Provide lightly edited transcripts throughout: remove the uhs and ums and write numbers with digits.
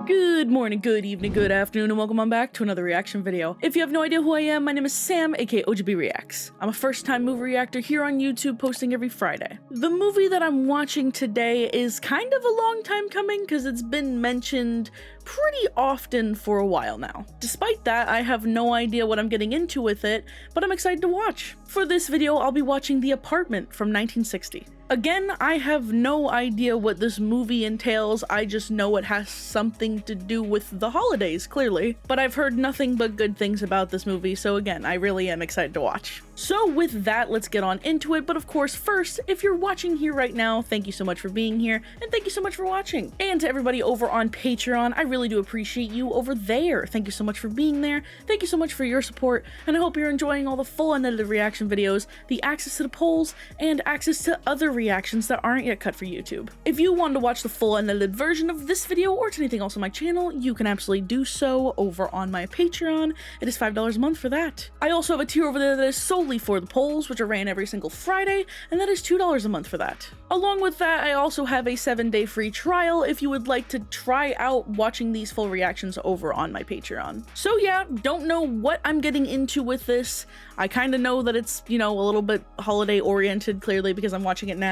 Good morning, good evening, good afternoon, and welcome on back to another reaction video. If you have no idea who I am, my name is Sam, aka OGB Reacts. I'm a first-time movie reactor here on YouTube, posting every Friday. The movie that I'm watching today is kind of a long time coming because it's been mentioned pretty often for a while now. Despite that, I have no idea what I'm getting into with it, but I'm excited to watch. For this video, I'll be watching The Apartment from 1960. Again, I have no idea what this movie entails, I just know it has something to do with the holidays, clearly. But I've heard nothing but good things about this movie, so again, I really am excited to watch. So with that, let's get on into it, but of course, first, if you're watching here right now, thank you so much for being here, and thank you so much for watching. And to everybody over on Patreon, I really do appreciate you over there. Thank you so much for being there, thank you so much for your support, and I hope you're enjoying all the full unedited reaction videos, the access to the polls, and access to other reactions that aren't yet cut for YouTube. If you want to watch the full unedited version of this video or to anything else on my channel, you can absolutely do so over on my Patreon. It is $5 a month for that. I also have a tier over there that is solely for the polls, which are ran every single Friday, and that is $2 a month for that. Along with that, I also have a 7-day free trial if you would like to try out watching these full reactions over on my Patreon. So yeah, don't know what I'm getting into with this. I kind of know that it's, you know, a little bit holiday oriented, clearly, because I'm watching it now.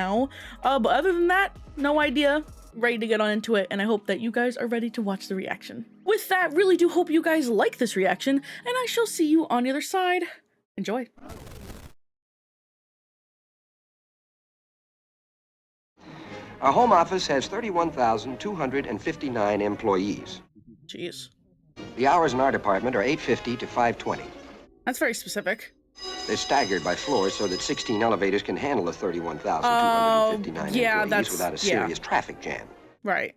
But other than that, no idea. Ready to get on into it, and I hope that you guys are ready to watch the reaction. With that, really do hope you guys like this reaction, and I shall see you on the other side. Enjoy. Our home office has 31,259 employees. Jeez. The hours in our department are 8:50 to 5:20. That's very specific. They're staggered by floors so that 16 elevators can handle the 31,259 employees without a serious traffic jam. Right.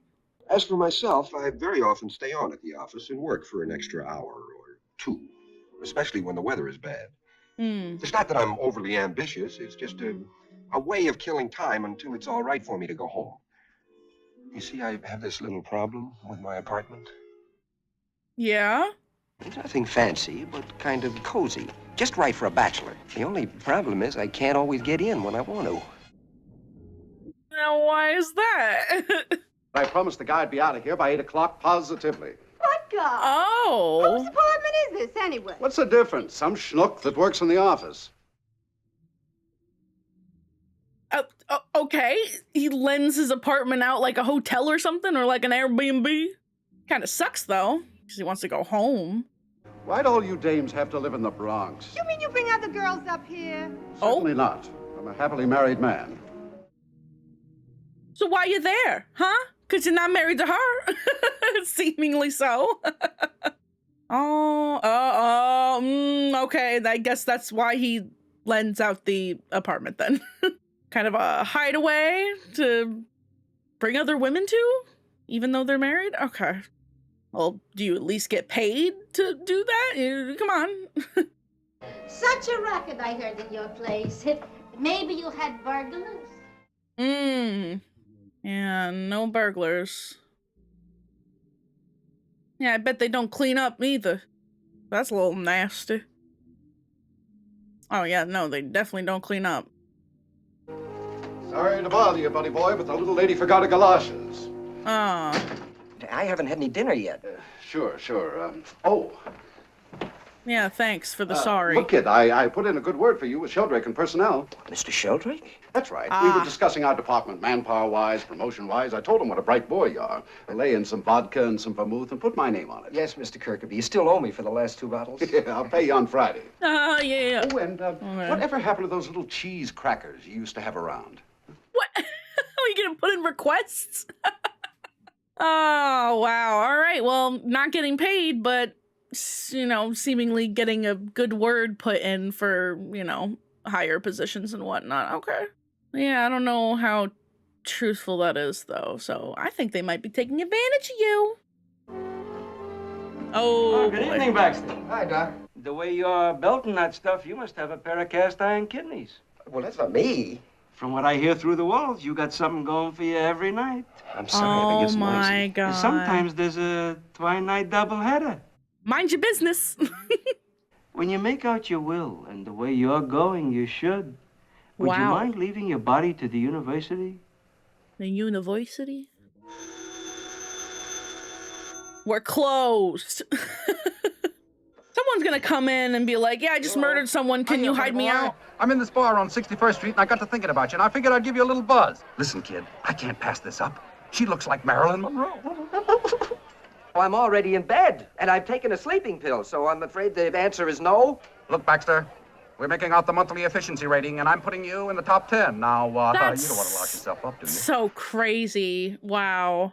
As for myself, I very often stay on at the office and work for an extra hour or two, especially when the weather is bad. It's not that I'm overly ambitious, it's just a way of killing time until it's all right for me to go home. You see, I have this little problem with my apartment. Yeah? It's nothing fancy, but kind of cozy. Just right for a bachelor. The only problem is I can't always get in when I want to. Now, why is that? I promised the guy I'd be out of here by 8 o'clock positively. What guy? Oh. Whose apartment is this, anyway? What's the difference? Some schnook that works in the office. Okay. He lends his apartment out like a hotel or something, or like an Airbnb. Kind of sucks, though, because he wants to go home. Why'd all you dames have to live in the Bronx? You mean you bring other girls up here? Certainly not. I'm a happily married man. So why you there, huh? Because you're not married to her? Seemingly so. Okay. I guess that's why he lends out the apartment then. Kind of a hideaway to bring other women to, even though they're married? Okay. Well, do you at least get paid to do that? Come on. Such a racket I heard in your place. Maybe you had burglars? Yeah, no burglars. Yeah, I bet they don't clean up either. That's a little nasty. Oh yeah, no, they definitely don't clean up. Sorry to bother you, buddy boy, but the little lady forgot her galoshes. Ah. I haven't had any dinner yet. Sure. Yeah, thanks for the sorry. Look, kid, I put in a good word for you with Sheldrake and personnel. Mr. Sheldrake? That's right. We were discussing our department, manpower-wise, promotion-wise. I told him what a bright boy you are. I lay in some vodka and some vermouth and put my name on it. Yes, Mr. Kirkaby. You still owe me for the last 2 bottles? Yeah, I'll pay you on Friday. Yeah. Oh, and whatever happened to those little cheese crackers you used to have around? What? Are you gonna put in requests? Oh, wow. All right. Well, not getting paid, but, you know, seemingly getting a good word put in for, you know, higher positions and whatnot. Okay. Yeah, I don't know how truthful that is, though. So I think they might be taking advantage of you. Oh, good evening, Baxter. Hi, Doc. The way you're belting that stuff, you must have a pair of cast iron kidneys. Well, that's not me. From what I hear through the walls, you got something going for you every night. I'm sorry if it gets noisy. Oh, my God. Sometimes there's a twilight doubleheader. Mind your business. When you make out your will and the way you're going, you should. Would you mind leaving your body to the university? The university? We're closed. Someone's gonna come in and be like, yeah, I just murdered someone. Can you hide me out? I'm in this bar on 61st Street, and I got to thinking about you, and I figured I'd give you a little buzz. Listen, kid, I can't pass this up. She looks like Marilyn Monroe. Well, I'm already in bed, and I've taken a sleeping pill, so I'm afraid the answer is no. Look, Baxter, we're making out the monthly efficiency rating, and I'm putting you in the top 10. Now, you don't want to lock yourself up, do you? So crazy. Wow.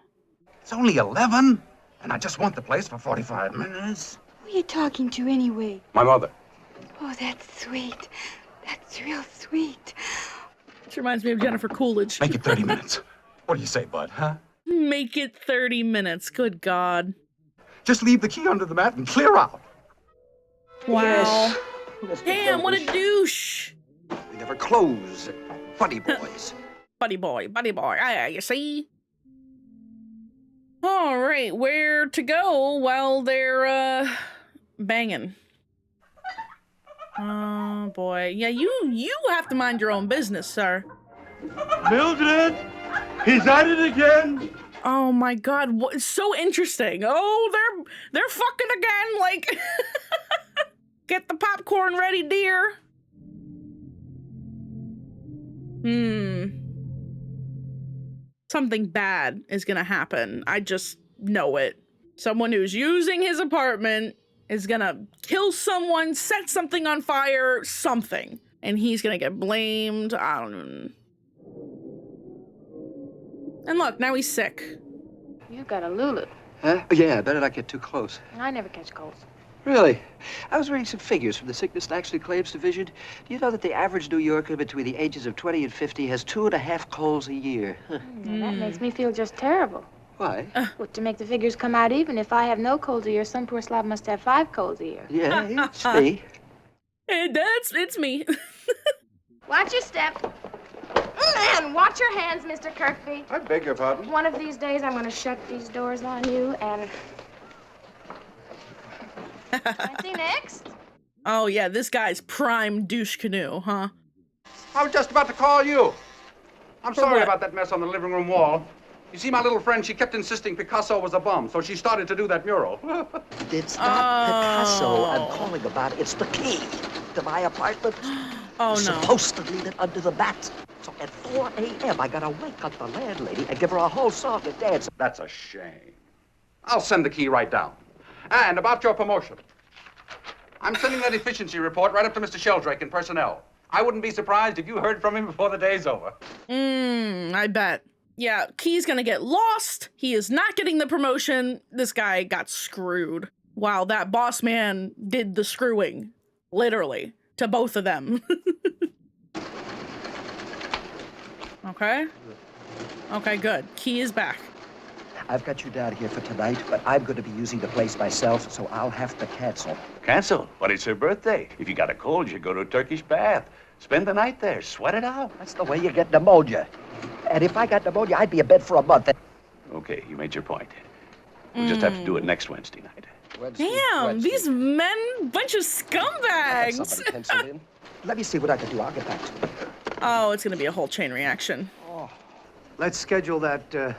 It's only 11, and I just want the place for 45 minutes. Who are you talking to anyway? My mother. Oh, that's sweet. That's real sweet. This reminds me of Jennifer Coolidge. Make it 30 minutes. What do you say, bud, huh? Make it 30 minutes. Good God. Just leave the key under the mat and clear out. Wow. Yes. Damn, what a douche. We never close, buddy boys. Buddy boy. You see? All right, where to go while they're, banging? Oh, boy. Yeah, you have to mind your own business, sir. Mildred! He's at it again! Oh my God, what, so interesting. Oh, they're fucking again, like, get the popcorn ready, dear. Something bad is gonna happen. I just know it. Someone who's using his apartment is gonna kill someone, set something on fire, something. And he's gonna get blamed. I don't know. And look, now he's sick. You got a Lulu. Huh? Yeah, better not get too close. I never catch colds. Really? I was reading some figures from the Sickness and Accident Claims Division. Do you know that the average New Yorker between the ages of 20 and 50 has 2.5 colds a year? Well, that makes me feel just terrible. Why? Well, to make the figures come out even, if I have no colds a year, some poor slob must have 5 colds a year. Yeah, it's me. It's me. Watch your step. And watch your hands, Mr. Kirkby. I beg your pardon? One of these days, I'm going to shut these doors on you and... See next? Oh, yeah, this guy's prime douche canoe, huh? I was just about to call you. I'm For sorry what? about that mess on the living room wall. You see, my little friend, she kept insisting Picasso was a bum, so she started to do that mural. It's not Picasso I'm calling about. It's the key to my apartment. Oh, no. Supposed to leave it under the mat. So at 4 a.m., I gotta wake up the landlady and give her a whole song and dance. That's a shame. I'll send the key right down. And about your promotion. I'm sending that efficiency report right up to Mr. Sheldrake in personnel. I wouldn't be surprised if you heard from him before the day's over. I bet. Yeah, Key's gonna get lost. He is not getting the promotion. This guy got screwed. Wow, that boss man did the screwing. Literally. To both of them. Okay. Okay, good. Key is back. I've got you down here for tonight, but I'm going to be using the place myself, so I'll have to cancel. Cancel? But it's her birthday. If you got a cold, you go to a Turkish bath. Spend the night there. Sweat it out. That's the way you get pneumonia. And if I got pneumonia, I'd be in bed for a month. Okay, you made your point. We'll just have to do it next Wednesday night. Damn, these men, bunch of scumbags. Somebody penciled in. Let me see what I can do. I'll get back to you. Oh, it's gonna be a whole chain reaction. Oh. Let's schedule that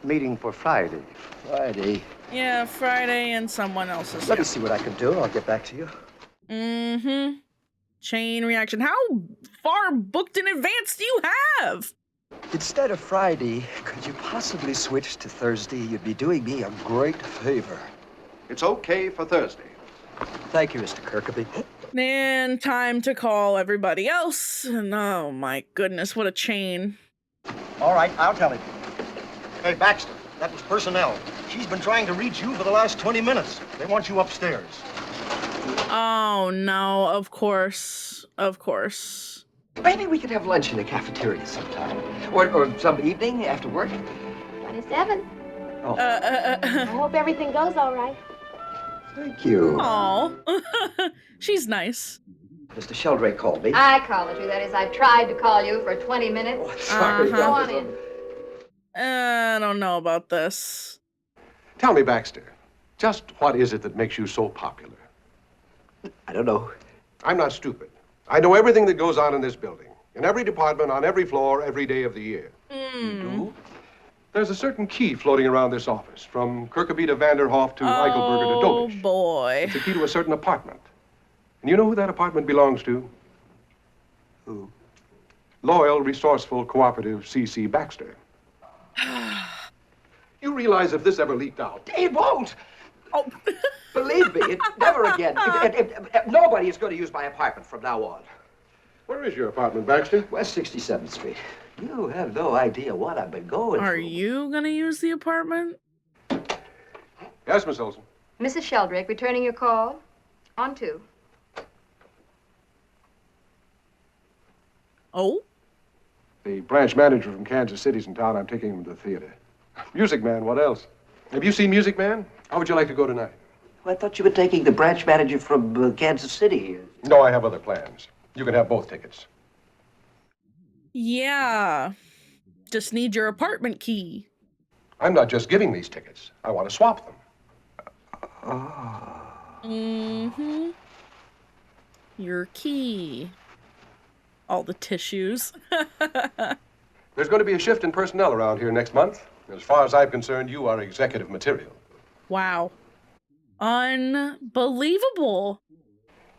meeting for Friday. Friday? Yeah, Friday and someone else's. Let me see what I can do. I'll get back to you. Chain reaction. How far booked in advance do you have? Instead of Friday, could you possibly switch to Thursday? You'd be doing me a great favor. It's okay for Thursday. Thank you, Mr. Kirkby. And time to call everybody else. And oh my goodness, what a chain. All right, I'll tell him. Hey, Baxter, that was personnel. She's been trying to reach you for the last 20 minutes. They want you upstairs. Oh no, of course. Of course. Maybe we could have lunch in the cafeteria sometime. Or some evening after work. 27. Oh. I hope everything goes all right. Thank you. Aw. She's nice. Mr. Sheldrake called me. I called you. That is, I've tried to call you for 20 minutes. Oh, sorry. Uh-huh. Go on in. I don't know about this. Tell me, Baxter, just what is it that makes you so popular? I don't know. I'm not stupid. I know everything that goes on in this building. In every department, on every floor, every day of the year. You do? There's a certain key floating around this office, from Kirkeby to Vanderhoff to Eichelberger to Dobish. Oh, boy. It's a key to a certain apartment. And you know who that apartment belongs to? Who? Loyal, resourceful, cooperative C.C. Baxter. You realize if this ever leaked out... It won't! Oh. Believe me, never again. Nobody is going to use my apartment from now on. Where is your apartment, Baxter? West 67th Street. You have no idea what I've been going through. Are you gonna use the apartment? Yes, Miss Olson. Mrs. Sheldrake, returning your call. On to. Oh? The branch manager from Kansas City's in town. I'm taking him to the theater. Music Man, what else? Have you seen Music Man? How would you like to go tonight? Well, I thought you were taking the branch manager from Kansas City. No, I have other plans. You can have both tickets. Yeah. Just need your apartment key. I'm not just giving these tickets. I want to swap them. Mm-hmm. Your key. All the tissues. There's going to be a shift in personnel around here next month. As far as I'm concerned, you are executive material. Wow. Unbelievable.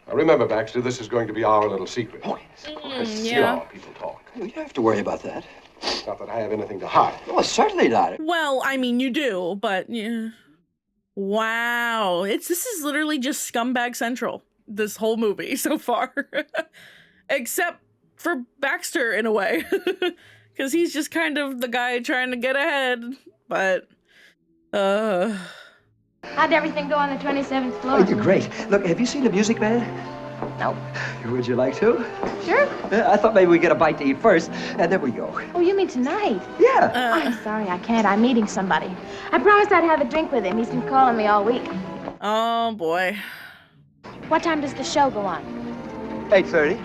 Now remember, Baxter, this is going to be our little secret. Oh, yes. You know how people talk. You don't have to worry about that. Not that I have anything to hide. Oh, certainly not. Well, I mean, you do, but yeah. Wow. This is literally just scumbag central, this whole movie so far. Except for Baxter, in a way. Because he's just kind of the guy trying to get ahead. But, How'd everything go on the 27th floor? Oh, you're great. Look, have you seen The Music Man? No. Would you like to? Sure. I thought maybe we'd get a bite to eat first, and then we go. Oh, you mean tonight? Yeah. I'm sorry, I can't. I'm meeting somebody. I promised I'd have a drink with him. He's been calling me all week. oh boy. What time does the show go on? 8:30.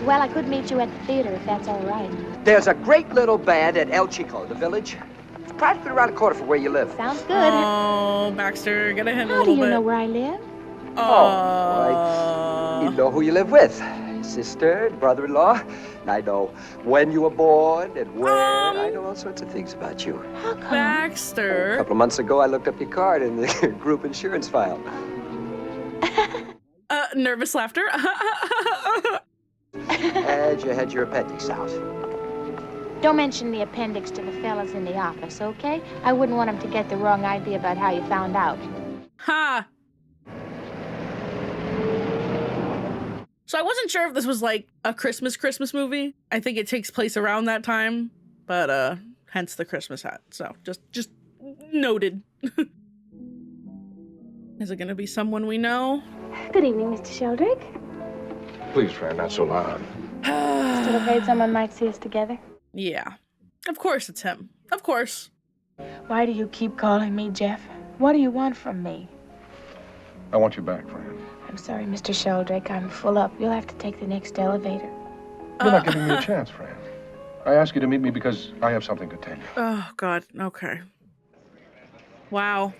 Well, I could meet you at the theater if that's all right. There's a great little band at El Chico, the village. It's practically around the corner from where you live. Sounds good. Oh, Baxter, get ahead a How do little you bit. know where I live? You know who you live with. Sister, brother-in-law. I know when you were born and where. I know all sorts of things about you. How come? A Baxter. couple of months ago, I looked up your card in the group insurance file. Nervous laughter. And you had your appendix out. Don't mention the appendix to the fellas in the office, okay? I wouldn't want them to get the wrong idea about how you found out. Ha! So I wasn't sure if this was like a Christmas movie. I think it takes place around that time, but hence the Christmas hat. So just noted. Is it gonna be someone we know? Good evening, Mr. Sheldrake. Please, Fran, not so loud. Still afraid someone might see us together? Yeah. Of course it's him. Of course. Why do you keep calling me Jeff? What do you want from me? I want you back, Fran. I'm sorry, Mr. Sheldrake. I'm full up. You'll have to take the next elevator. You're not giving me a chance, Fran. I asked you to meet me because I have something to tell you. Oh, God. Okay. Wow.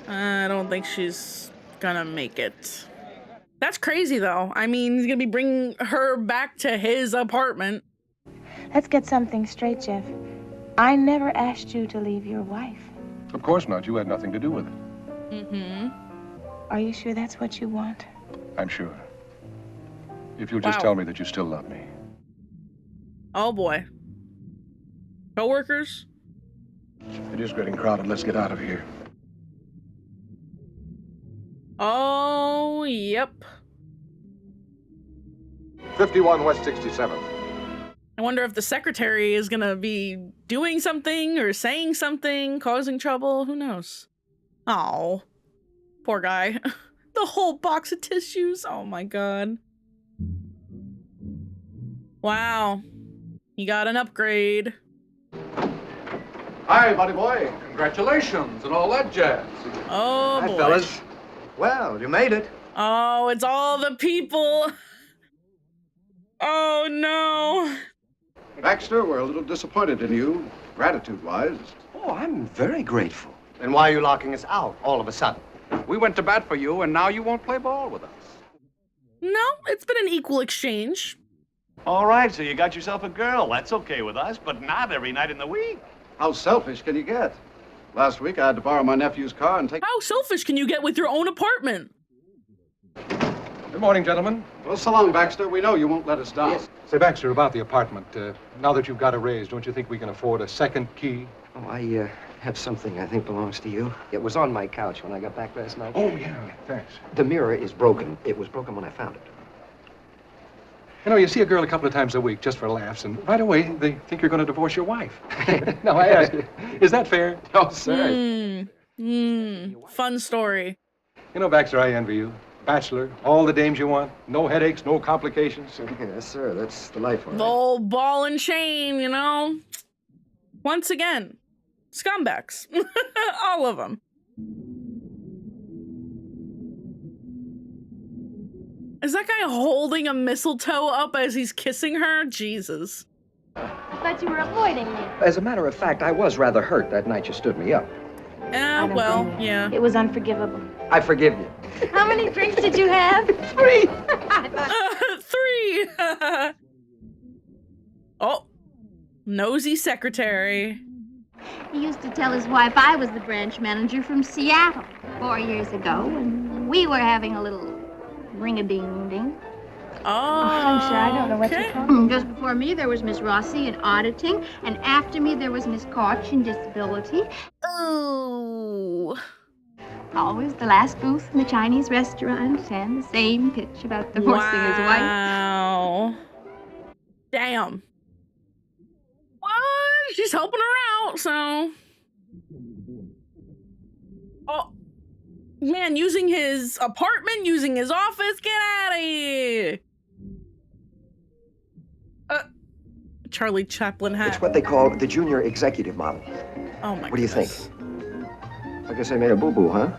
I don't think she's gonna make it. That's crazy, though. I mean, he's gonna be bringing her back to his apartment. Let's get something straight, Jeff. I never asked you to leave your wife. Of course not. You had nothing to do with it. Mm-hmm. Are you sure that's what you want? I'm sure. If you'll just Wow. tell me that you still love me. Oh, boy. Co-workers? It is getting crowded. Let's get out of here. Oh, yep. 51 West 67th. I wonder if the secretary is gonna be doing something or saying something, causing trouble. Who knows? Oh, poor guy. The whole box of tissues. Oh my God. Wow. He got an upgrade. Hi, buddy boy. Congratulations and all that jazz. Oh, Hi, boy. fellas. Well, you made it. Oh, it's all the people. Oh, no. Baxter, we're a little disappointed in you, gratitude-wise. Oh, I'm very grateful. Then why are you locking us out all of a sudden? We went to bat for you, and now you won't play ball with us. No, it's been an equal exchange. All right, so you got yourself a girl. That's okay with us, but not every night in the week. How selfish can you get? Last week I had to borrow my nephew's car and take... How selfish can you get with your own apartment? Good morning, gentlemen. Well, so long, Baxter. We know you won't let us down. Yes. Say, Baxter, about the apartment. Now that you've got a raise, don't you think we can afford a second key? Oh, I have something I think belongs to you. It was on my couch when I got back last night. Oh, yeah, thanks. The mirror is broken. It was broken when I found it. You know, you see a girl a couple of times a week just for laughs, and right away they think you're going to divorce your wife. Now, I ask you, is that fair? No, sir. Fun story. You know, Baxter, I envy you. Bachelor, all the dames you want, no headaches, no complications. Yes, sir. That's the life, all right. The old ball and chain, you know? Once again, scumbags. All of them. Is that guy holding a mistletoe up as he's kissing her? Jesus. I thought you were avoiding me. As a matter of fact, I was rather hurt that night you stood me up. Well, yeah. It was unforgivable. I forgive you. How many drinks did you have? 3. 3. Oh, nosy secretary. He used to tell his wife I was the branch manager from Seattle 4 years ago, and we were having a little ring-a-ding-ding. Oh, I'm sure I don't know what you're talking about. Just before me, there was Miss Rossi in auditing, and after me, there was Miss Koch in disability. Oh. Always the last booth in the Chinese restaurant, and the same pitch about divorcing his wife. Wow. Damn. Well, she's helping her out, so. Oh. Man, using his apartment, using his office, get out of here. Charlie Chaplin hat. It's what they call the junior executive model. Oh my What do you think? goodness. I guess I made a boo-boo, huh?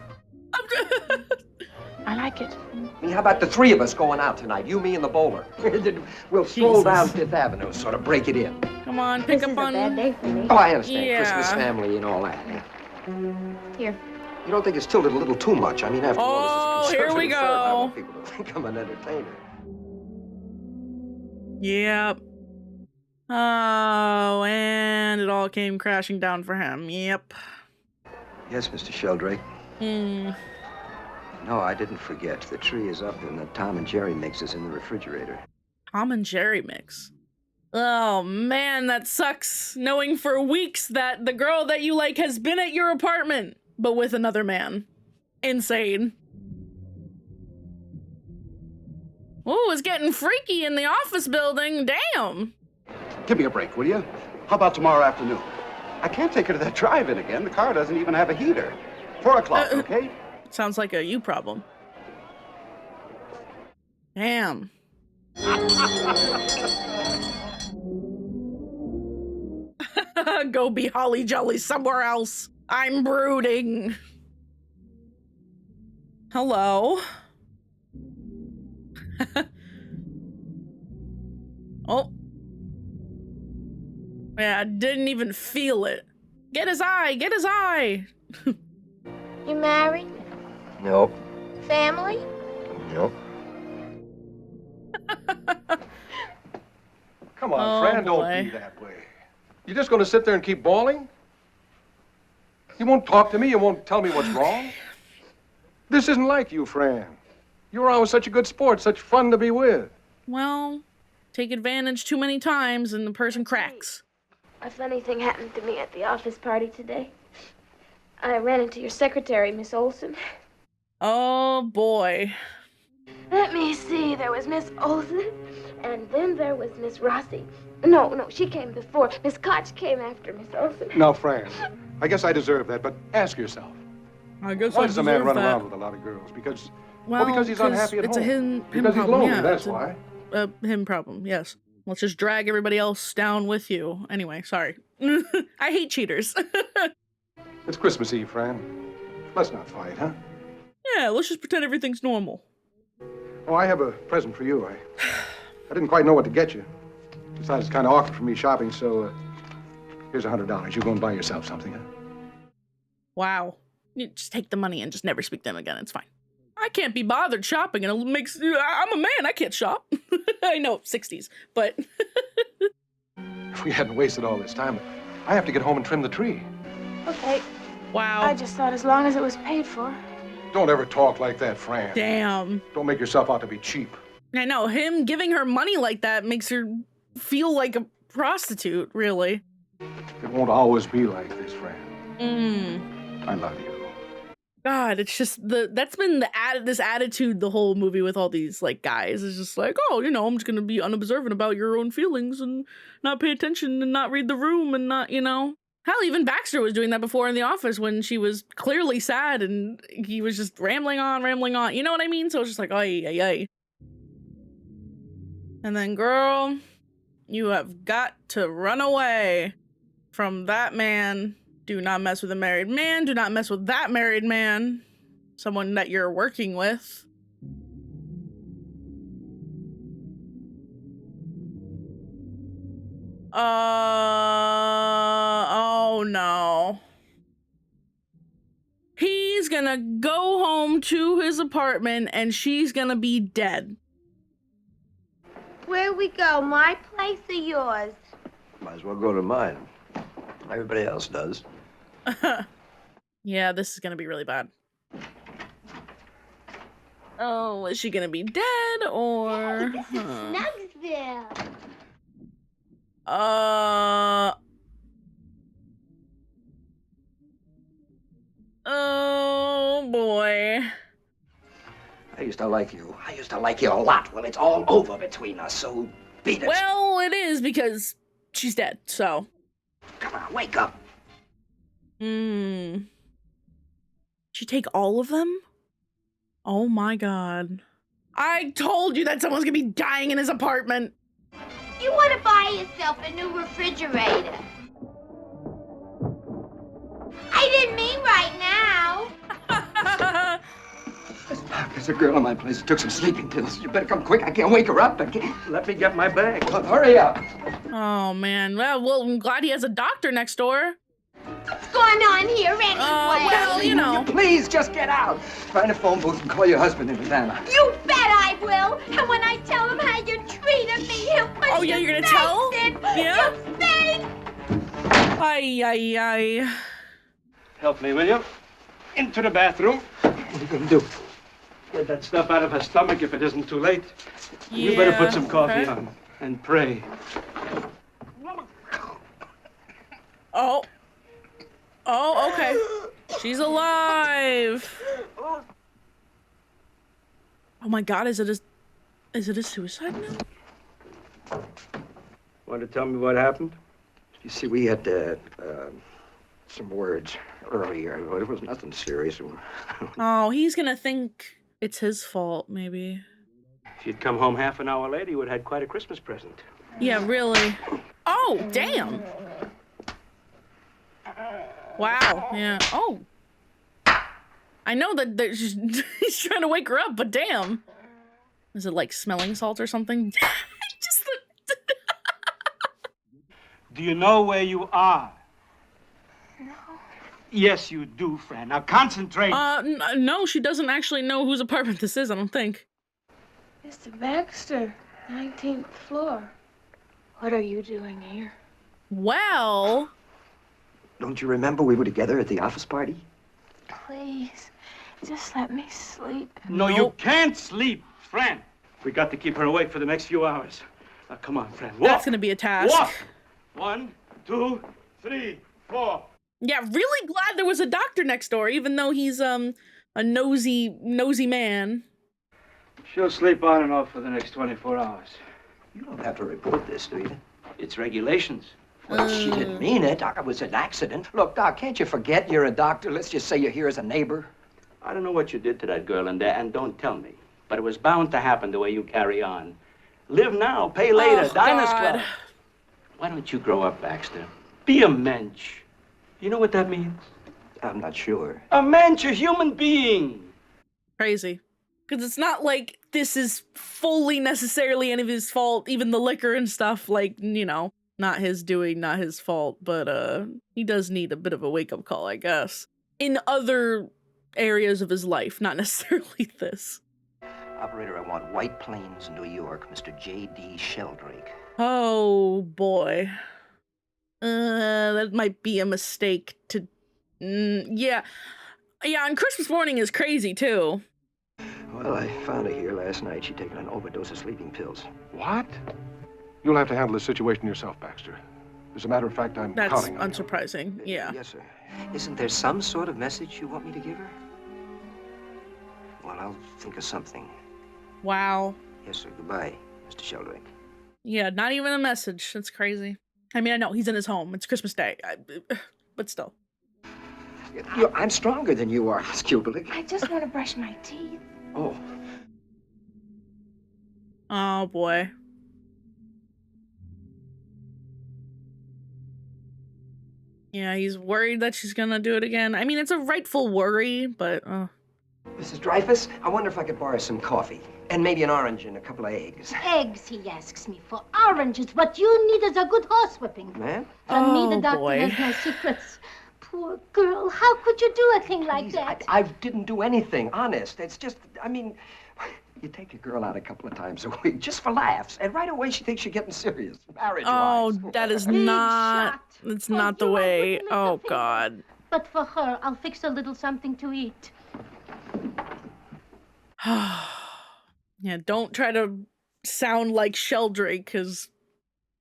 I like it. I mean, how about the 3 of us going out tonight? You, me, and the bowler. We'll stroll down Fifth Avenue, sort of break it in. Come on, pick up on. This is a bad day for me. Oh, I understand. Yeah. Christmas family and all that. Here. You don't think it's tilted a little too much? I mean, after all, this is a here we conservative firm. I go. want people to think I'm an entertainer. Yep. Oh, and it all came crashing down for him. Yep. Yes, Mr. Sheldrake. Hmm. No, I didn't forget. The tree is up and the Tom and Jerry mix is in the refrigerator. Tom and Jerry mix. Oh man, that sucks. Knowing for weeks that the girl that you like has been at your apartment, but with another man. Insane. Ooh, it's getting freaky in the office building. Damn. Give me a break, will you? How about tomorrow afternoon? I can't take her to that drive-in again. The car doesn't even have a heater. 4 o'clock, okay? Sounds like a you problem. Damn. Go be holly jolly somewhere else. I'm brooding. Hello. Oh. Yeah, I didn't even feel it. Get his eye, get his eye. You married? Nope. Family? Nope. Come on, Oh, Fran, boy. don't be that way. You just going to sit there and keep bawling? You won't talk to me? You won't tell me what's wrong? This isn't like you, Fran. You were always such a good sport, such fun to be with. Well, take advantage too many times and the person cracks. A funny thing happened to me at the office party today. I ran into your secretary, Miss Olson. Oh boy. Let me see. There was Miss Olson, and then there was Miss Rossi. No, she came before. Miss Koch came after Miss Olson. Now, Fran, I guess I deserve that, but ask yourself. I guess Why I does a man deserve run that. around with a lot of girls? Because, Well, because he's unhappy at it's home. a him because he's problem. lonely, Yeah, that's it's a- why. Him problem, yes. Let's just drag everybody else down with you. Anyway, sorry. I hate cheaters. It's Christmas Eve, Fran. Let's not fight, huh? Yeah, let's just pretend everything's normal. Oh, I have a present for you. I didn't quite know what to get you. Besides, it's kind of awkward for me shopping, so here's $100. You go and buy yourself something, huh? Wow. You just take the money and just never speak to them again. It's fine. I can't be bothered shopping, and it makes, I'm a man, I can't shop. I know, 60s, but. If we hadn't wasted all this time, I have to get home and trim the tree. Okay. Wow. I just thought as long as it was paid for. Don't ever talk like that, Fran. Damn. Don't make yourself out to be cheap. I know, him giving her money like that makes her feel like a prostitute, really. It won't always be like this, Fran. I love you. God, it's just that's been this attitude the whole movie with all these like guys. It's just like, oh, you know, I'm just gonna be unobservant about your own feelings and not pay attention and not read the room and not, you know. Hell, even Baxter was doing that before in the office when she was clearly sad and he was just rambling on. You know what I mean? So it's just like, ay. And then, girl, you have got to run away from that man. Do not mess with a married man. Do not mess with that married man. Someone that you're working with. Oh no. He's gonna go home to his apartment and she's gonna be dead. Where we go, my place or yours? Might as well go to mine. Everybody else does. Yeah, this is gonna be really bad. Oh, is she gonna be dead or? This is Snugsville. Oh boy. I used to like you. I used to like you a lot. Well, it's all over between us, so beat it. Well, it is because she's dead, so. Come on, wake up. Did she take all of them? Oh my god. I told you that someone's gonna be dying in his apartment. You want to buy yourself a new refrigerator. I didn't mean right now. There's a girl in my place who took some sleeping pills. You better come quick. I can't wake her up. Let me get my bag. Well, hurry up. Oh, man. Well, I'm glad he has a doctor next door. What's going on here anyway? Well, you know. Please, just get out. Find a phone booth and call your husband in Havana. You bet I will. And when I tell him how you treated me, he'll put Oh, yeah, you're gonna tell? Yeah? You think? Ay. Help me, will you? Into the bathroom. What are you going to do? Get that stuff out of her stomach if it isn't too late. Yeah, You better put some coffee okay. on and pray. Oh, okay. She's alive. Oh my god, is it a suicide note? Want to tell me what happened? You see, we had some words earlier. It was nothing serious. Oh, he's gonna think it's his fault, maybe. If you'd come home half an hour later, you would have had quite a Christmas present. Yeah, really. Oh, damn. Wow, yeah. Oh. I know that he's trying to wake her up, but damn. Is it like smelling salt or something? Just the... Do you know where you are? No. Yes, you do, Fran. Now concentrate. No, she doesn't actually know whose apartment this is, I don't think. Mr. Baxter, 19th floor. What are you doing here? Well... Don't you remember we were together at the office party? Please, just let me sleep. No, you can't sleep, Fran. We got to keep her awake for the next few hours. Now, come on, Fran. Walk. That's gonna be a task. Walk. 1, 2, 3, 4. Yeah, really glad there was a doctor next door, even though he's, a nosy man. She'll sleep on and off for the next 24 hours. You don't have to report this, do you? It's regulations. Well, she didn't mean it. It was an accident. Look, Doc, can't you forget you're a doctor? Let's just say you're here as a neighbor. I don't know what you did to that girl in there, and don't tell me. But it was bound to happen the way you carry on. Live now, pay later, Diners Club. Why don't you grow up, Baxter? Be a mensch. You know what that means? I'm not sure. A mensch, a human being. Crazy. Because it's not like this is fully necessarily any of his fault, even the liquor and stuff, like, you know. Not his doing, not his fault, but he does need a bit of a wake-up call, I guess. In other areas of his life, not necessarily this. Operator, I want White Plains, New York, Mr. J.D. Sheldrake. Oh, boy. That might be a mistake to... yeah. Yeah, and Christmas morning is crazy, too. Well, I found her here last night. She'd taken an overdose of sleeping pills. What? You'll have to handle this situation yourself, Baxter. As a matter of fact, I'm counting on you. That's unsurprising, yeah. Yes, sir. Isn't there some sort of message you want me to give her? Well, I'll think of something. Wow. Yes, sir. Goodbye, Mr. Sheldrake. Yeah, not even a message. That's crazy. I mean, I know he's in his home. It's Christmas Day. But still. I'm stronger than you are, Miss Kubelik. I just want to brush my teeth. Oh. Oh, boy. Yeah, he's worried that she's gonna do it again. I mean, it's a rightful worry, but... Mrs. Dreyfus, I wonder if I could borrow some coffee. And maybe an orange and a couple of eggs. Eggs, he asks me for. Oranges. What you need is a good horsewhipping. Ma'am? From me, the doctor has no secrets. Poor girl, how could you do a thing like that? I didn't do anything, honest. It's just, I mean, you take a girl out a couple of times a week just for laughs, and right away she thinks you're getting serious, marriage-wise. Oh, that is not, it's not the way. Oh, God. But for her, I'll fix a little something to eat. Yeah, don't try to sound like Sheldrake, because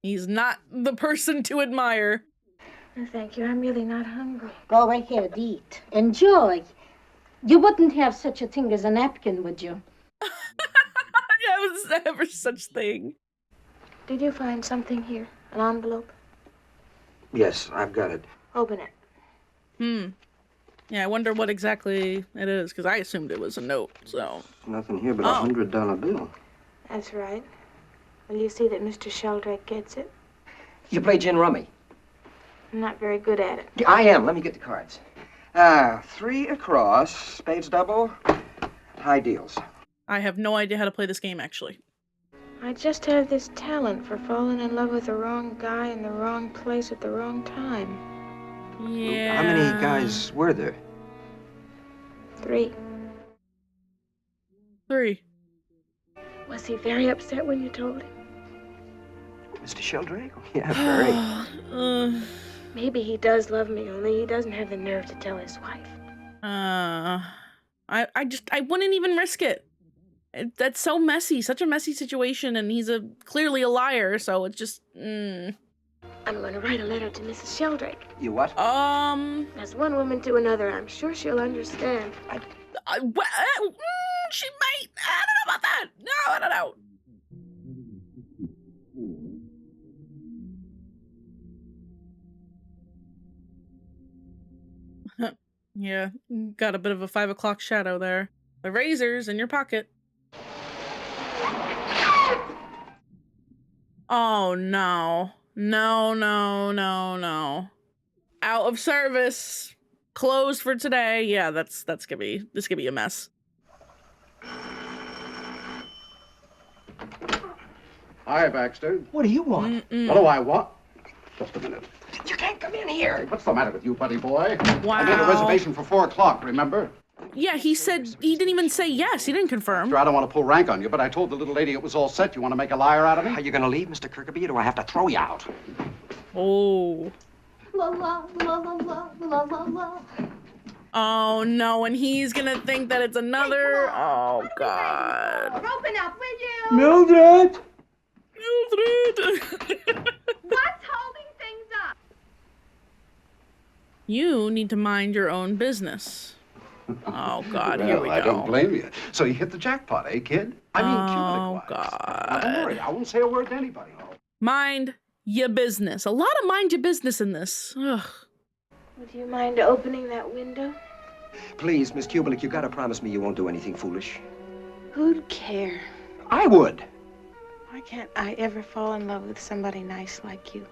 he's not the person to admire. No, thank you. I'm really not hungry. Go ahead, eat. Enjoy. You wouldn't have such a thing as a napkin, would you? Yeah, was never such thing. Did you find something here? An envelope? Yes, I've got it. Open it. Yeah, I wonder what exactly it is, because I assumed it was a note, so... Nothing here but a $100 bill. That's right. Will you see that Mr. Sheldrake gets it? You play gin rummy? I'm not very good at it. I am. Let me get the cards. 3 across, spades double, high deals. I have no idea how to play this game, actually. I just have this talent for falling in love with the wrong guy in the wrong place at the wrong time. Yeah. How many guys were there? 3. 3. Was he very upset when you told him? Mr. Sheldrake? Yeah, very. Maybe he does love me, only he doesn't have the nerve to tell his wife. I wouldn't even risk it. That's so messy, such a messy situation, and he's clearly a liar, so it's just, I'm going to write a letter to Mrs. Sheldrake. You what? As one woman to another, I'm sure she'll understand. She might. I don't know about that. No, I don't know. Yeah, got a bit of a 5 o'clock shadow there. The razor's in your pocket. Oh, no. No, no, no, no. Out of service. Closed for today. Yeah, this could be a mess. Hi, Baxter. What do you want? What do I want? Just a minute. You can't come in here. What's the matter with you, buddy boy? Wow. I made a reservation for 4 o'clock, remember? Yeah, he said, he didn't even say yes. He didn't confirm. Sure, I don't want to pull rank on you, but I told the little lady it was all set. You want to make a liar out of me? Are you going to leave, Mr. Kirkby, or do I have to throw you out? Oh. La la la la la la la la. Oh no, and he's gonna think that it's another. Oh God. Open up, will you? Mildred! Mildred! What's holding things up? You need to mind your own business. Oh God, well, here we go. I don't blame you. So you hit the jackpot, eh, kid? I mean, oh God. Now, don't worry, I won't say a word to anybody. Mind your business. A lot of mind your business in this. Ugh. Would you mind opening that window? Please, Miss Kubelik, you gotta promise me you won't do anything foolish. Who'd care? I would. Why can't I ever fall in love with somebody nice like you?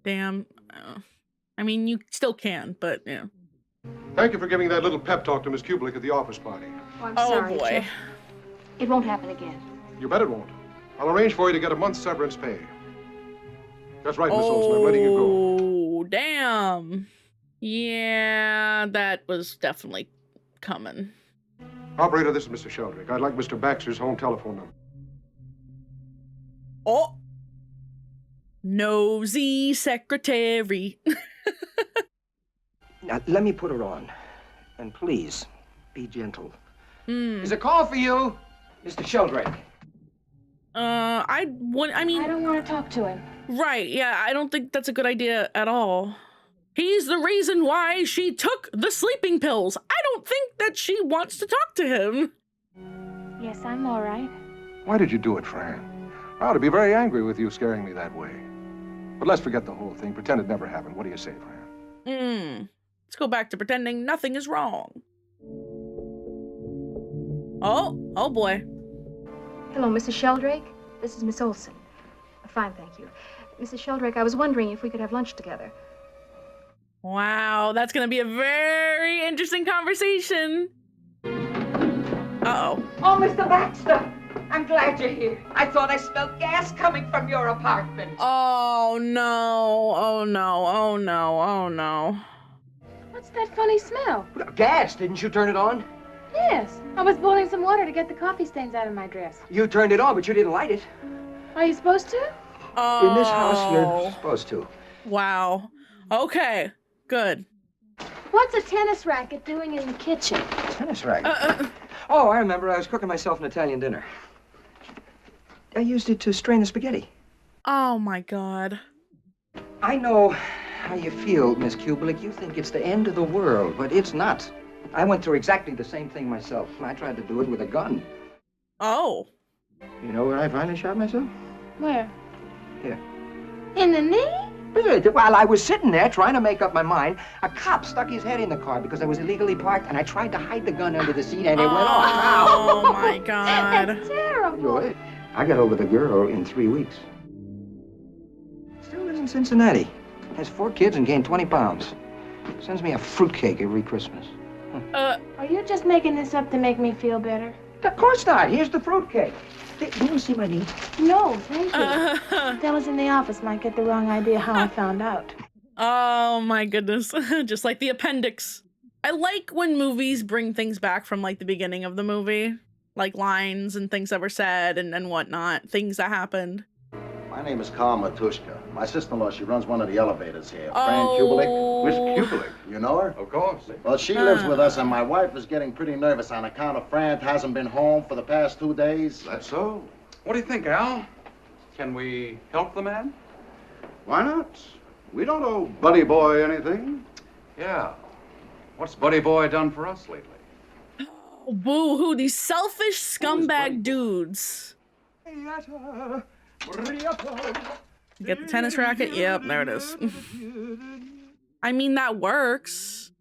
Damn. I mean, you still can, but yeah. Thank you for giving that little pep talk to Miss Kubelik at the office party. Oh, I'm Oh sorry, boy. Jeff. It won't happen again. You bet it won't. I'll arrange for you to get a month's severance pay. That's right, Miss Olsen. I'm letting you go. Oh, damn. Yeah, that was definitely coming. Operator, this is Mr. Sheldrake. I'd like Mr. Baxter's home telephone number. Oh! Nosy secretary. Now, let me put her on. And please, be gentle. There's a call for you, Mr. Sheldrake. I don't want to talk to him. Right, yeah, I don't think that's a good idea at all. He's the reason why she took the sleeping pills. I don't think that she wants to talk to him. Yes, I'm all right. Why did you do it, Fran? I ought to be very angry with you scaring me that way. But let's forget the whole thing. Pretend it never happened. What do you say, Fran? Let's go back to pretending nothing is wrong. Oh boy. Hello, Mrs. Sheldrake. This is Miss Olson. Fine, thank you. Mrs. Sheldrake, I was wondering if we could have lunch together. Wow, that's gonna be a very interesting conversation. Uh-oh. Oh, Mr. Baxter, I'm glad you're here. I thought I smelled gas coming from your apartment. Oh no, oh no, oh no, oh no. What's that funny smell? Gas, didn't you turn it on? Yes, I was boiling some water to get the coffee stains out of my dress. You turned it on, but you didn't light it. Are you supposed to? In this house, you're supposed to. Wow. Okay, good. What's a tennis racket doing in the kitchen? Tennis racket? Oh, I remember. I was cooking myself an Italian dinner. I used it to strain the spaghetti. Oh, my God. I know how you feel, Miss Kubelik. You think it's the end of the world, but it's not. I went through exactly the same thing myself. I tried to do it with a gun. Oh. You know where I finally shot myself? Where? Here. In the knee? While I was sitting there trying to make up my mind, a cop stuck his head in the car because I was illegally parked, and I tried to hide the gun under the seat, and it went off. Oh, my God. That's terrible. I got over the girl in 3 weeks. Still lives in Cincinnati. Has 4 kids and gained 20 pounds. Sends me a fruitcake every Christmas. Are you just making this up to make me feel better? Of course not. Here's the fruitcake. You want to see my knee? No, thank you. Fellas in the office might get the wrong idea how I found out. Oh my goodness. Just like the appendix. I like when movies bring things back from like the beginning of the movie. Like lines and things that were said and whatnot. Things that happened. My name is Carl Matushka. My sister-in-law, she runs one of the elevators here. Fran Kubelik. Miss Kubelik, you know her? Of course. Well, she lives with us, and my wife is getting pretty nervous on account of Fran hasn't been home for the past 2 days. That's so. What do you think, Al? Can we help the man? Why not? We don't owe Buddy Boy anything. Yeah. What's Buddy Boy done for us lately? Boo-hoo, these selfish scumbag dudes. Get the tennis racket? Yep, there it is. I mean, that works.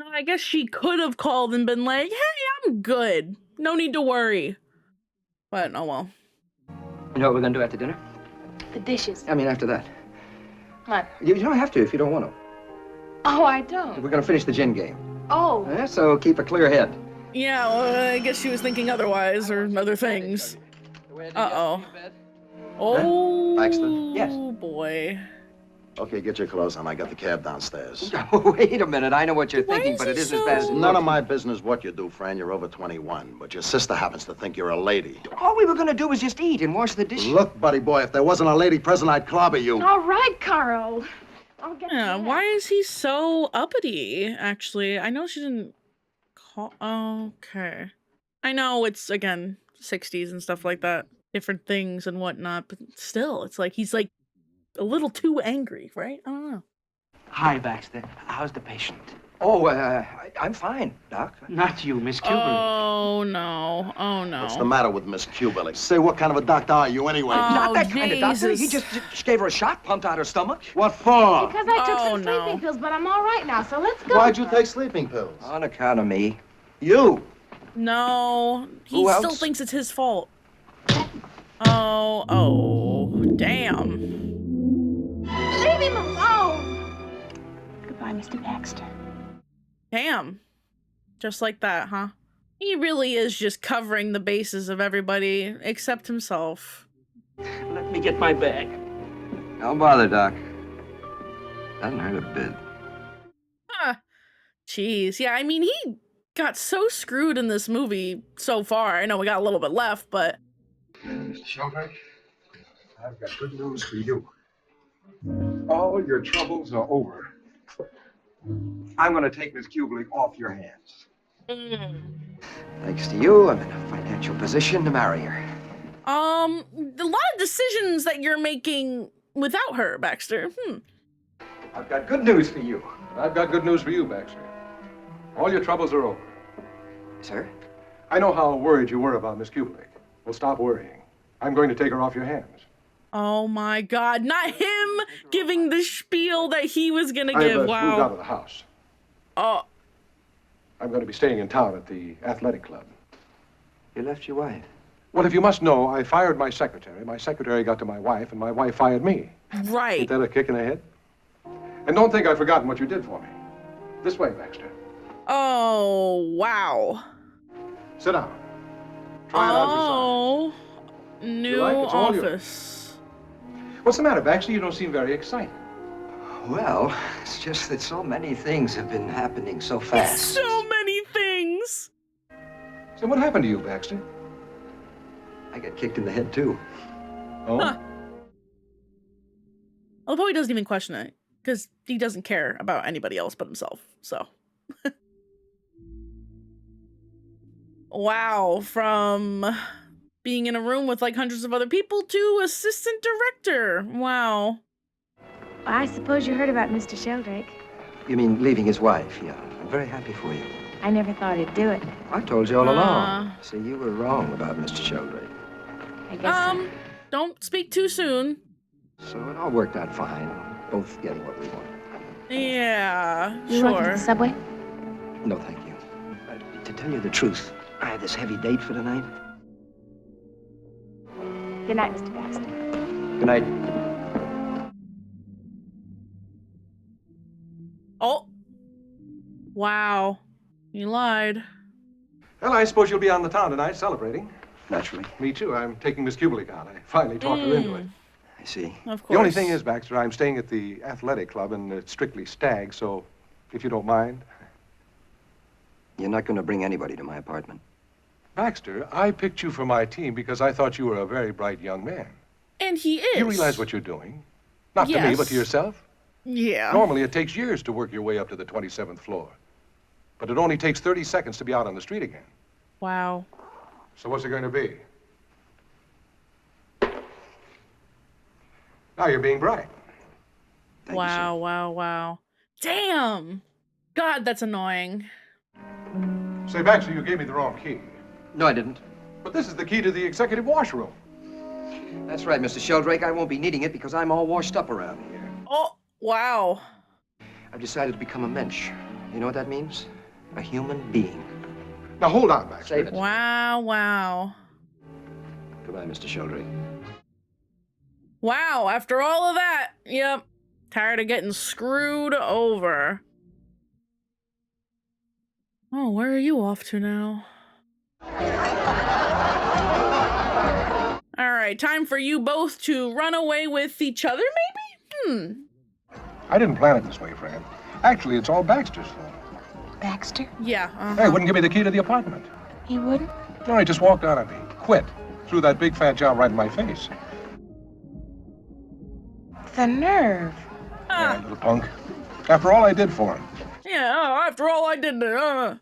I guess she could have called and been like, hey, I'm good. No need to worry. But, oh well. You know what we're going to do after dinner? The dishes. I mean, after that. What? You don't have to if you don't want to. Oh, I don't. We're going to finish the gin game. Oh. Yeah, so keep a clear head. Yeah, well, I guess she was thinking otherwise, or other things. Uh-oh. Oh, Baxter? Yes. Boy. Okay, get your clothes on. I got the cab downstairs. Wait a minute. I know what you're thinking, but it isn't as bad as it None looks. of my business what you do, Fran. You're over 21, but your sister happens to think you're a lady. All we were going to do was just eat and wash the dishes. Look, buddy boy, if there wasn't a lady present, I'd clobber you. All right, Carl. I'll get Yeah, why is he so uppity, actually? I know she didn't call... Okay. I know it's, again, 60s and stuff like that. Different things and whatnot, but still, it's like, he's like a little too angry, right? I don't know. Hi, Baxter. How's the patient? Oh, I'm fine, Doc. Not you, Miss Kubelik. Oh, no. Oh, no. What's the matter with Miss Kubelik? Say, what kind of a doctor are you anyway? Not that kind of doctor. Jesus. He just gave her a shot, pumped out her stomach. What for? Because I took Oh, some no. sleeping pills, but I'm all right now, so let's go. Why'd you take sleeping pills? On account of me. You. No. He Who still else? thinks it's his fault. Oh, damn. Leave him alone. Goodbye, Mr. Baxter. Damn. Just like that, huh? He really is just covering the bases of everybody except himself. Let me get my bag. Don't bother, Doc. Doesn't hurt a bit. Huh. Jeez. Yeah, I mean, he got so screwed in this movie so far. I know we got a little bit left, but... Mr. Sheldrake, I've got good news for you. All your troubles are over. I'm going to take Miss Kubelik off your hands. Thanks to you, I'm in a financial position to marry her. A lot of decisions that you're making without her, Baxter. I've got good news for you. I've got good news for you, Baxter. All your troubles are over. Sir? I know how worried you were about Miss Kubelik. Well, stop worrying. I'm going to take her off your hands. Oh my God, not him giving the spiel that he was gonna give. I've Wow. moved out of the house. Oh. I'm going to be staying in town at the athletic club. You left your wife? Well, if you must know, I fired my secretary. My secretary got to my wife, and my wife fired me. Right. Ain't that a kick in the head? And don't think I've forgotten what you did for me. This way, Baxter. Oh, wow. Sit down. Try it out for size. New like it? It's all yours. office. What's the matter, Baxter? You don't seem very excited. Well, it's just that so many things have been happening so fast. So many things. So what happened to you, Baxter? I got kicked in the head, too. Oh? Huh. Although he doesn't even question it, because he doesn't care about anybody else but himself, so. Wow, from being in a room with like hundreds of other people to assistant director. Wow. I suppose you heard about Mr. Sheldrake. You mean leaving his wife? Yeah. I'm very happy for you. I never thought he'd do it. I told you all along. See, you were wrong about Mr. Sheldrake. I guess don't speak too soon. So it all worked out fine. Both getting what we wanted. Yeah, You sure. walking to the subway? No, thank you. To tell you the truth, I have this heavy date for tonight. Good night, Mr. Baxter. Good night. Oh. Wow. You lied. Well, I suppose you'll be on the town tonight celebrating. Naturally. Me too. I'm taking Miss Kubelik out. I finally talked her into it. I see. Of course. The only thing is, Baxter, I'm staying at the athletic club and it's strictly stag, so if you don't mind. You're not going to bring anybody to my apartment. Baxter, I picked you for my team because I thought you were a very bright young man. And he is. You realize what you're doing? Not to me, but to yourself. Yeah. Normally, it takes years to work your way up to the 27th floor. But it only takes 30 seconds to be out on the street again. Wow. So what's it going to be? Now you're being bright. Wow, wow, wow. Damn. God, that's annoying. Say, Baxter, you gave me the wrong key. No, I didn't. But this is the key to the executive washroom. That's right, Mr. Sheldrake. I won't be needing it because I'm all washed up around here. Oh, wow. I've decided to become a mensch. You know what that means? A human being. Now, hold on, Baxter. Save it. Wow, wow. Goodbye, Mr. Sheldrake. Wow, after all of that, yep. Tired of getting screwed over. Oh, where are you off to now? All right, time for you both to run away with each other, maybe? I didn't plan it this way, Fran. Actually, it's all Baxter's fault. Baxter? Yeah, Hey, wouldn't give me the key to the apartment. He wouldn't? No, he just walked out on me. Quit. Threw that big fat job right in my face. The nerve. Yeah, little punk. After all I did for him. Yeah, after all I did there,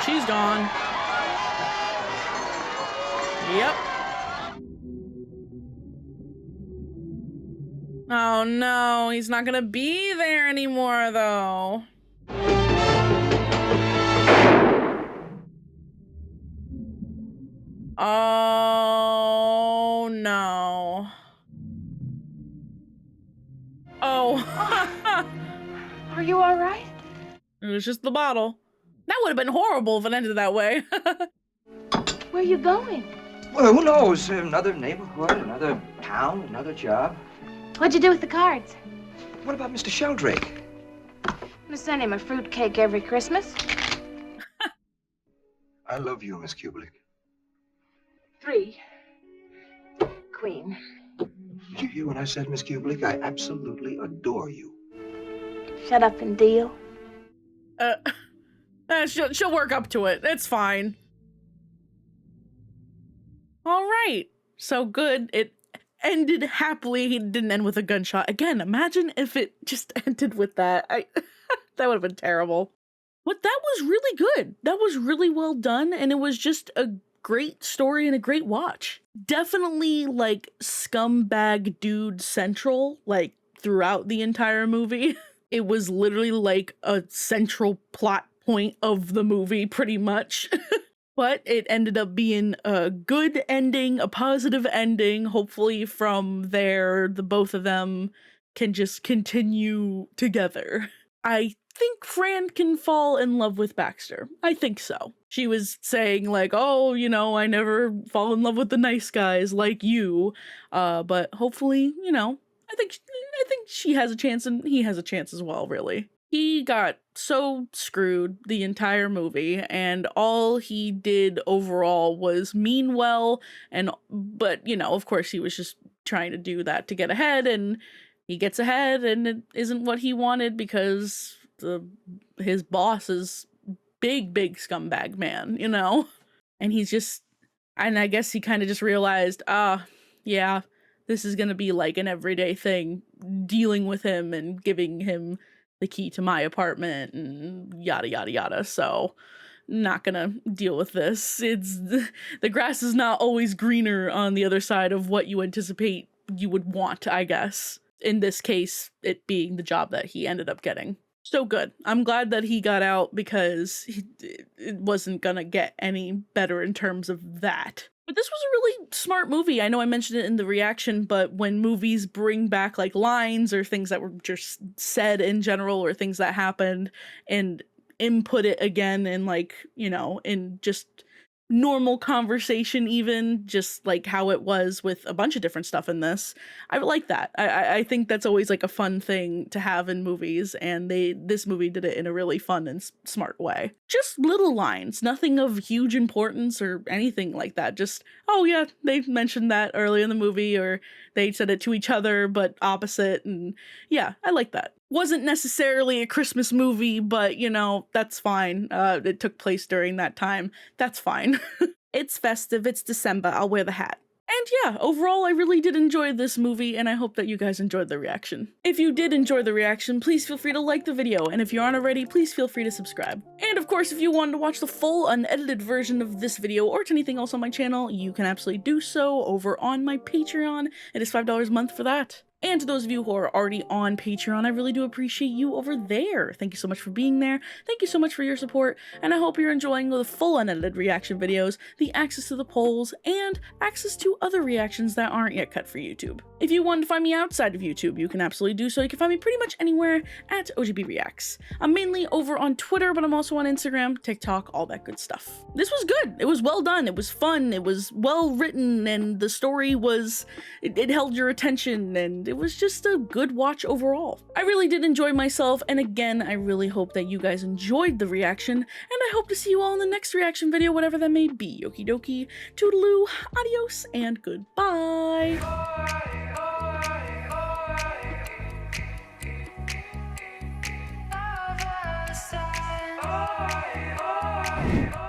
She's gone. Yep. Oh no, he's not gonna be there anymore though. Oh no. Oh. Are you all right? It was just the bottle. That would have been horrible if it ended that way. Where are you going? Well, who knows? Another neighborhood, another town, another job. What'd you do with the cards? What about Mr. Sheldrake? I'm gonna send him a fruitcake every Christmas. I love you, Miss Kubelik. 3. Queen. Did you hear what I said, Miss Kubelik? I absolutely adore you. Shut up and deal. She'll work up to it. It's fine. All right. So good. It ended happily. It didn't end with a gunshot. Again, imagine if it just ended with that. That would have been terrible. But that was really good. That was really well done, and it was just a great story and a great watch. Definitely like scumbag dude central, like throughout the entire movie. It was literally like a central plot point of the movie, pretty much. But it ended up being a good ending, a positive ending. Hopefully from there, the both of them can just continue together. I think Fran can fall in love with Baxter. I think so. She was saying like, oh, you know, I never fall in love with the nice guys like you. But hopefully, you know, I think she has a chance and he has a chance as well, really. He got so screwed the entire movie, and all he did overall was mean well, but, you know, of course he was just trying to do that to get ahead, and he gets ahead, and it isn't what he wanted because his boss is big scumbag man, you know? And he's just, and I guess he kind of just realized, yeah, this is gonna be like an everyday thing, dealing with him and giving him the key to my apartment and yada yada yada. So not gonna deal with this. It's the grass is not always greener on the other side of what you anticipate you would want, I guess. In this case, it being the job that he ended up getting. So good. I'm glad that he got out because it wasn't gonna get any better in terms of that. But this was a really smart movie. I know I mentioned it in the reaction, but when movies bring back like lines or things that were just said in general or things that happened and input it again in like, you know, in just normal conversation, even just like how it was with a bunch of different stuff in this, I like that. I think that's always like a fun thing to have in movies, and this movie did it in a really fun and smart way. Just little lines, nothing of huge importance or anything like that. Just, oh yeah, they mentioned that early in the movie, or they said it to each other but opposite, and yeah, I like that. Wasn't necessarily a Christmas movie, but, you know, that's fine. It took place during that time. That's fine. It's festive. It's December. I'll wear the hat. And yeah, overall, I really did enjoy this movie, and I hope that you guys enjoyed the reaction. If you did enjoy the reaction, please feel free to like the video, and if you aren't already, please feel free to subscribe. And of course, if you wanted to watch the full unedited version of this video or to anything else on my channel, you can absolutely do so over on my Patreon. It is $5 a month for that. And to those of you who are already on Patreon, I really do appreciate you over there. Thank you so much for being there. Thank you so much for your support, and I hope you're enjoying the full unedited reaction videos, the access to the polls, and access to other reactions that aren't yet cut for YouTube. If you want to find me outside of YouTube, you can absolutely do so. You can find me pretty much anywhere at OGB Reacts. I'm mainly over on Twitter, but I'm also on Instagram, TikTok, all that good stuff. This was good. It was well done. It was fun. It was well written, and the story was, it held your attention, and it was just a good watch overall. I really did enjoy myself, and again, I really hope that you guys enjoyed the reaction, and I hope to see you all in the next reaction video, whatever that may be. Okie dokie, toodaloo, adios, and goodbye. Oh,